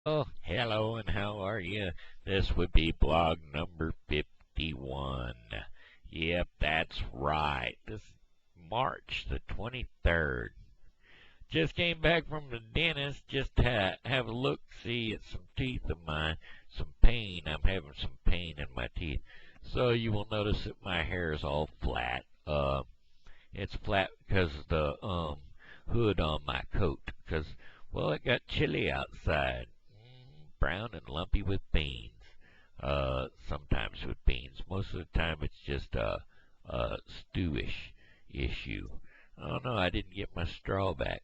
Oh, hello and how are you? This would be blog number 51. Yep, that's right. This is March the 23rd. Just came back from the dentist just to have a look, see at some teeth of mine. Some pain. I'm having some pain in my teeth. So you will notice that my hair is all flat. It's flat because of the hood on my coat. Because, well, it got chilly outside. Brown and lumpy with beans. Sometimes with beans. Most of the time it's just a stewish issue. Oh no, I didn't get my straw back.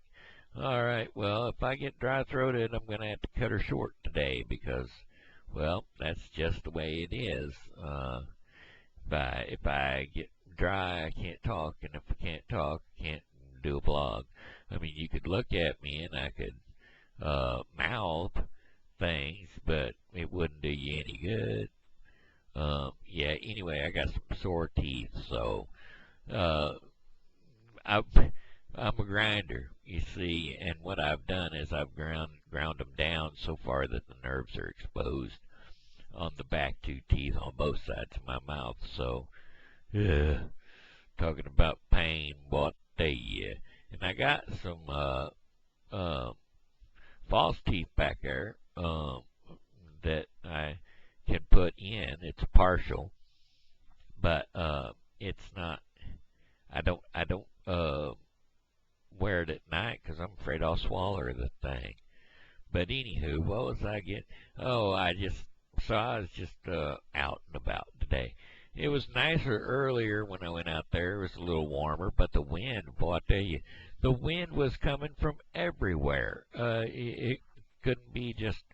All right, well, if I get dry throated, I'm going to have to cut her short today because, well, that's just the way it is. If I get dry, I can't talk, and if I can't talk, I can't do a blog. I mean, you could look at me and I could mouth things, but it wouldn't do you any good. Yeah, anyway, I got some sore teeth, so uh, I, I'm a grinder, you see, and what I've done is I've ground them down so far that the nerves are exposed on the back two teeth on both sides of my mouth. So, talking about pain, what day? And I got some uh, false teeth back there that I can put in. It's partial, but it's not. I don't wear it at night because I'm afraid I'll swallow the thing. But anywho, what was I getting? Oh, I was just out and about today. It was nicer earlier when I went out there. It was a little warmer, but the wind, boy, I tell you, the wind was coming from everywhere. It couldn't be just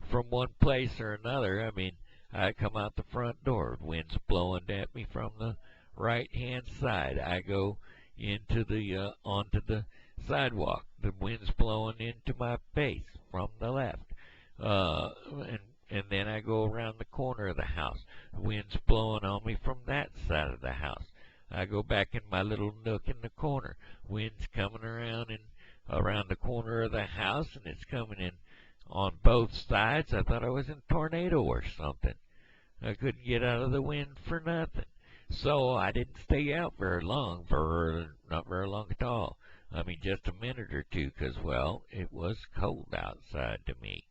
from one place or another. I mean, I come out the front door, wind's blowing at me from the right hand side. I go into the onto the sidewalk. The wind's blowing into my face from the left. And then I go around the corner of the house. The wind's blowing on me from that side of the house. I go back in my little nook in the corner. Wind's coming around the corner of the house, and it's coming in on both sides. I thought I was in a tornado or something. I couldn't get out of the wind for nothing. So I didn't stay out very long, not very long at all. I mean, just a minute or two, 'cause well, it was cold outside to me.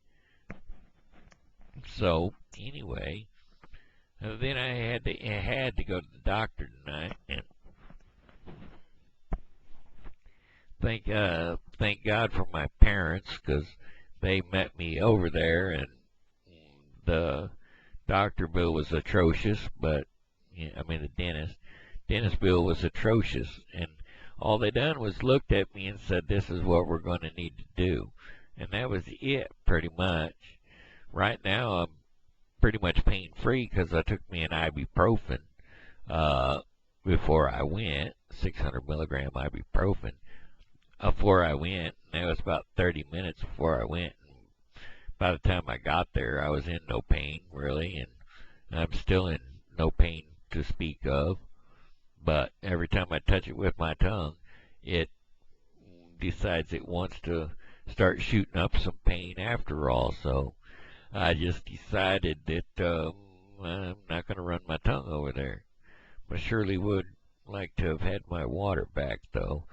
So anyway, then I had to go to the doctor tonight, and thank God for my parents, 'cause they met me over there, and the doctor bill was atrocious, but yeah, I mean the dentist bill was atrocious, and all they done was looked at me and said, "This is what we're going to need to do," and that was it, pretty much. Right now, I'm pretty much pain free because I took me an ibuprofen uh, before I went, 600 milligram ibuprofen before I went. And that was about 30 minutes before I went. By the time I got there, I was in no pain really, and I'm still in no pain to speak of. But every time I touch it with my tongue, it decides it wants to start shooting up some pain after all. So I just decided that I'm not going to run my tongue over there. I surely would like to have had my water back, though.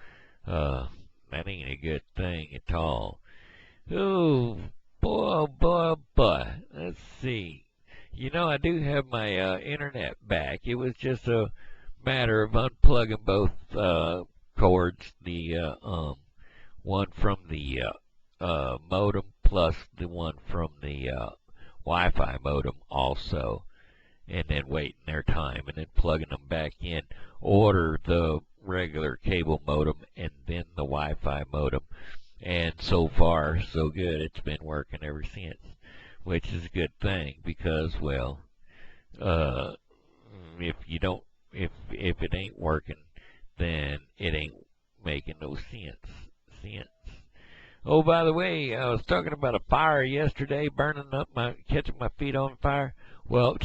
Uh, that ain't a good thing at all. Oh, boy, oh, boy, oh, boy. Let's see. You know, I do have my internet back. It was just a matter of unplugging both cords, the one from the modem plus the one from the Wi-Fi modem also, and then waiting their time and then plugging them back in. Order the regular cable modem and then the Wi-Fi modem. And so far, so good. It's been working ever since, which is a good thing because, well, uh, if you don't, if it ain't working, then it ain't making no sense. Oh, by the way, I was talking about a fire yesterday, catching my feet on fire. Well,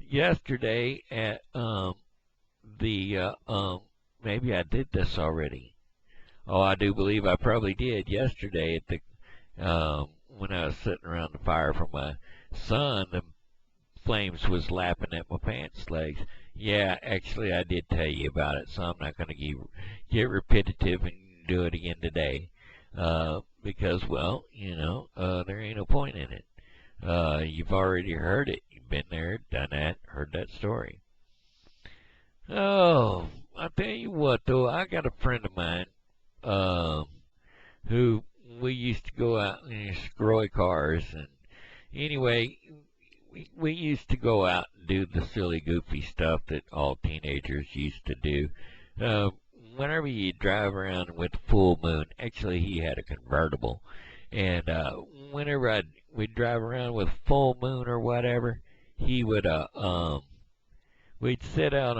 yesterday at the maybe I did this already. Oh, I do believe I probably did yesterday at the when I was sitting around the fire for my son, the flames was lapping at my pants legs. Yeah, actually, I did tell you about it, so I'm not going to get repetitive and do it again today. Because, well, there ain't no point in it. You've already heard it. You've been there, done that, heard that story. Oh, I tell you what, though, I got a friend of mine, um, who we used to go out and destroy cars, and anyway, we used to go out and do the silly, goofy stuff that all teenagers used to do. Uh, Whenever you drive around with full moon, actually he had a convertible, and whenever we'd drive around with full moon or whatever, he would we'd sit on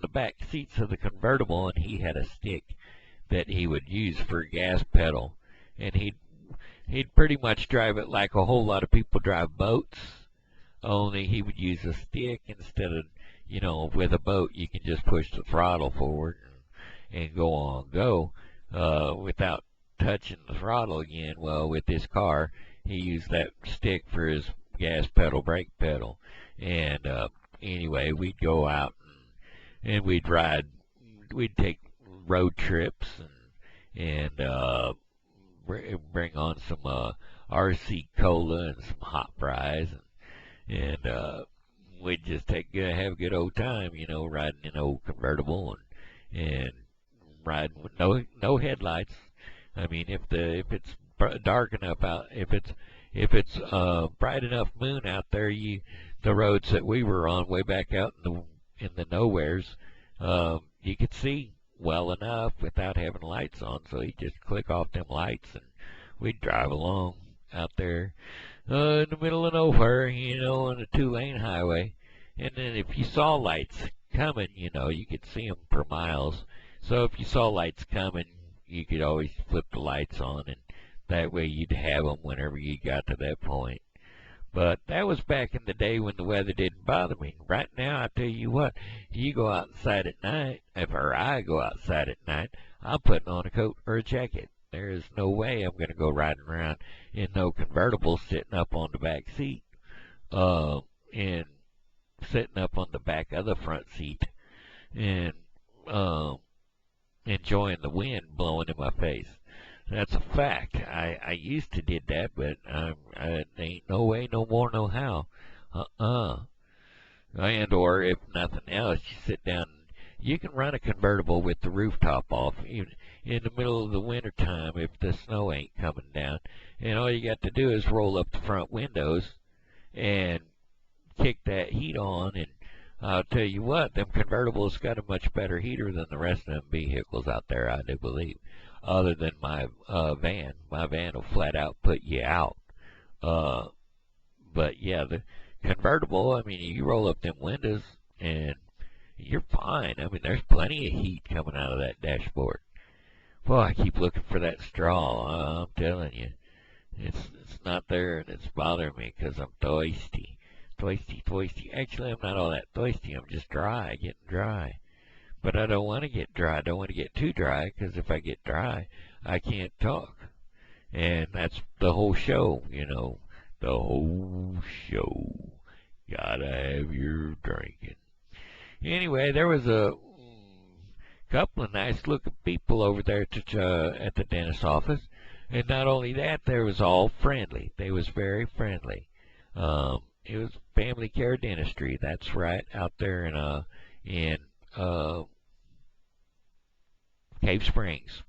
the back seats of the convertible, and he had a stick that he would use for a gas pedal, and he'd pretty much drive it like a whole lot of people drive boats, only he would use a stick instead of, with a boat you can just push the throttle forward and go on go without touching the throttle again. Well, with this car, he used that stick for his gas pedal, brake pedal, and anyway, we'd go out and we'd ride, we'd take road trips and bring on some RC cola and some hot fries, and we'd just have a good old time, riding in an old convertible and riding with no headlights. I mean, if it's dark enough out, if it's bright enough moon out there, the roads that we were on way back out in the nowheres, you could see well enough without having lights on. So you just click off them lights, and we'd drive along out there in the middle of nowhere, on a 2-lane highway. And then if you saw lights coming, you could see them for miles. So if you saw lights coming, you could always flip the lights on, and that way you'd have them whenever you got to that point. But that was back in the day when the weather didn't bother me. Right now, I tell you what, you go outside at night, or I go outside at night, I'm putting on a coat or a jacket. There is no way I'm going to go riding around in no convertible sitting up on the back seat, and sitting up on the back of the front seat, and enjoying the wind blowing in my face. That's a fact. I used to did that, but I ain't no way, no more, no how. And or if nothing else, you sit down. You can run a convertible with the rooftop off, even in the middle of the winter time if the snow ain't coming down. And all you got to do is roll up the front windows and kick that heat on, and I'll tell you what, them convertibles got a much better heater than the rest of them vehicles out there, I do believe. Other than my van. My van will flat out put you out. But yeah, the convertible, I mean, you roll up them windows and you're fine. I mean, there's plenty of heat coming out of that dashboard. Boy, I keep looking for that straw. I'm telling you, it's not there, and it's bothering me because I'm thirsty. Thirsty. Actually, I'm not all that thirsty. I'm just dry, getting dry. But I don't want to get dry. I don't want to get too dry, because if I get dry, I can't talk. And that's the whole show, The whole show. Gotta have your drinking. Anyway, there was a couple of nice-looking people over there at the dentist's office. And not only that, they was all friendly. They was very friendly. It was Family Care Dentistry. That's right, out there in Cave Springs,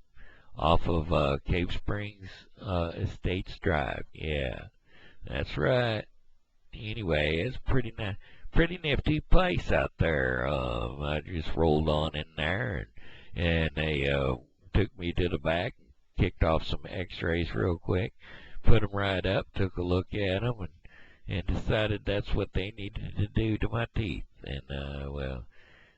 off of Cave Springs Estates Drive. Yeah, that's right. Anyway, it's pretty nifty place out there. I just rolled on in there, and they took me to the back, kicked off some X-rays real quick, put them right up, took a look at them, and decided that's what they needed to do to my teeth. And well,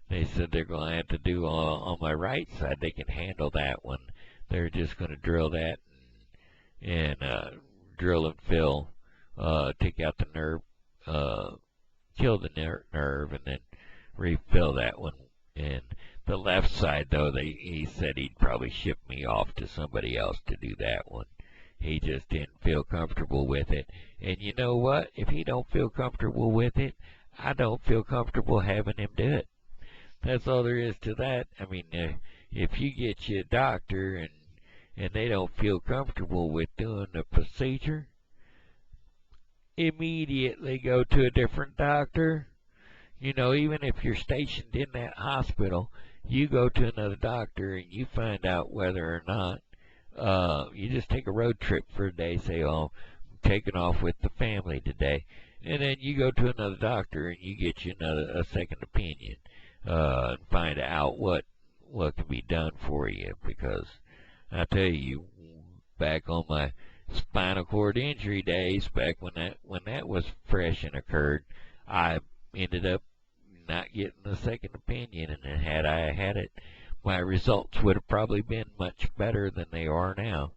they said they're going to have to do on my right side. They can handle that one. They're just going to drill that and drill and fill, take out the nerve, kill the nerve, and then refill that one. And the left side, though, he said he'd probably ship me off to somebody else to do that one. He just didn't feel comfortable with it. And you know what? If he don't feel comfortable with it, I don't feel comfortable having him do it. That's all there is to that. I mean, if you get you a doctor and they don't feel comfortable with doing the procedure, immediately go to a different doctor. You know, even if you're stationed in that hospital, you go to another doctor and you find out whether or not you just take a road trip for a day, say, oh, I'm taking off with the family today. And then you go to another doctor and you get you a second opinion and find out what can be done for you. Because I tell you, back on my spinal cord injury days, back when that was fresh and occurred, I ended up not getting a second opinion, and then had I had it, my results would have probably been much better than they are now.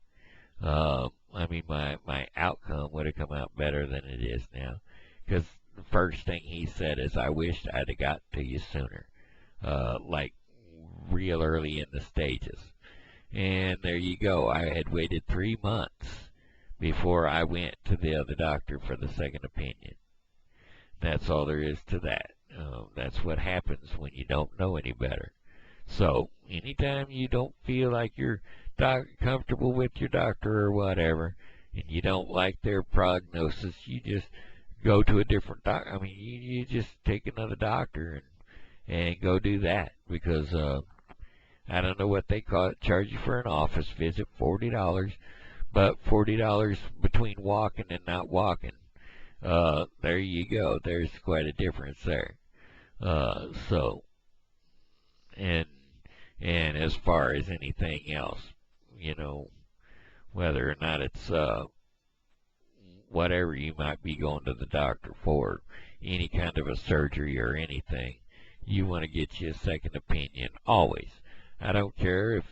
I mean, my outcome would have come out better than it is now. Because the first thing he said is, I wished I'd have got to you sooner, like real early in the stages. And there you go. I had waited 3 months before I went to the other doctor for the second opinion. That's all there is to that. That's what happens when you don't know any better. So, anytime you don't feel like you're comfortable with your doctor or whatever, and you don't like their prognosis, you just go to a different doctor. I mean, you just take another doctor and go do that. Because I don't know what they call it, charge you for an office visit, $40, but $40 between walking and not walking. There you go. There's quite a difference there. So, and as far as anything else, you know, whether or not it's whatever you might be going to the doctor for, any kind of a surgery or anything, you want to get you a second opinion always. I don't care if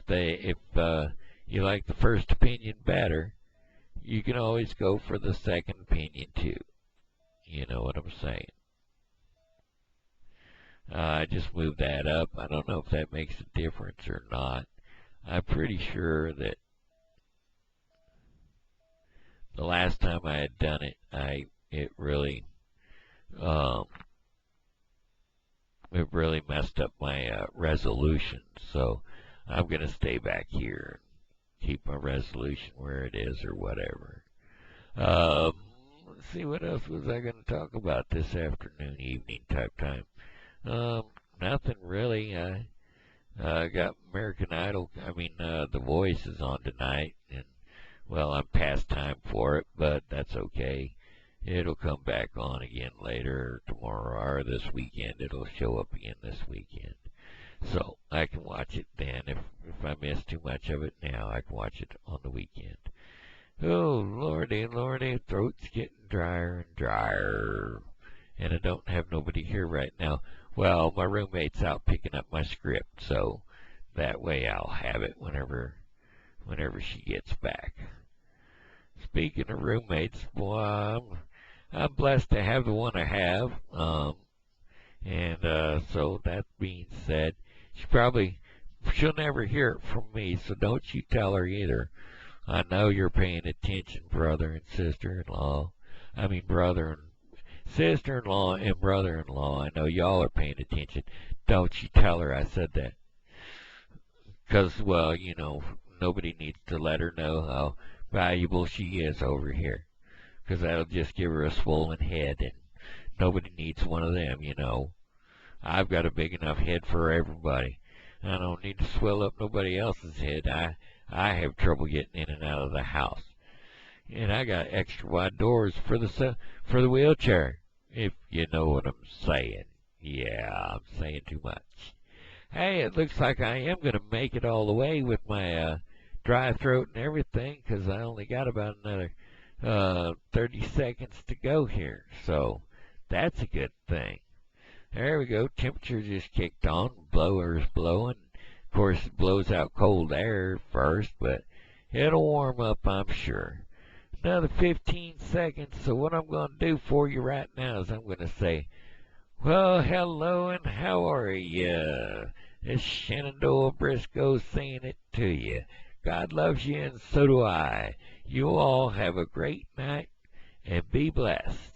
you like the first opinion better, you can always go for the second opinion too. You know what I'm saying? I just moved that up. I don't know if that makes a difference or not. I'm pretty sure that the last time I had done it, it really messed up my resolution. So I'm going to stay back here and keep my resolution where it is or whatever. Let's see, what else was I going to talk about this afternoon, evening type time? Nothing really. I got American Idol. I mean, The Voice is on tonight, and well, I'm past time for it, but that's okay. It'll come back on again later, or tomorrow, or this weekend. It'll show up again this weekend, so I can watch it then. If I miss too much of it now, I can watch it on the weekend. Oh, lordy, lordy, throat's getting drier and drier, and I don't have nobody here right now. Well, my roommate's out picking up my script, so that way I'll have it whenever she gets back. Speaking of roommates, boy, I'm blessed to have the one I have. So that being said, she'll never hear it from me, so don't you tell her either. I know you're paying attention, brother and sister-in-law. I mean, sister-in-law and brother-in-law. I know y'all are paying attention. Don't you tell her I said that. 'Cause, well, you know, nobody needs to let her know how valuable she is over here. 'Cause that'll just give her a swollen head, and nobody needs one of them, you know. I've got a big enough head for everybody. I don't need to swell up nobody else's head. I have trouble getting in and out of the house. And I got extra wide doors for the wheelchair, if you know what I'm saying. Yeah, I'm saying too much. Hey, it looks like I am going to make it all the way with my dry throat and everything, 'cause I only got about another 30 seconds to go here. So that's a good thing. There we go. Temperature just kicked on. Blower's blowing. Of course, it blows out cold air first, but it'll warm up, I'm sure. Another 15 seconds. So what I'm going to do for you right now is I'm going to say, well, hello and how are ya? It's Shenandoah Briscoe saying it to you. God loves you, and so do I. You all have a great night, and be blessed.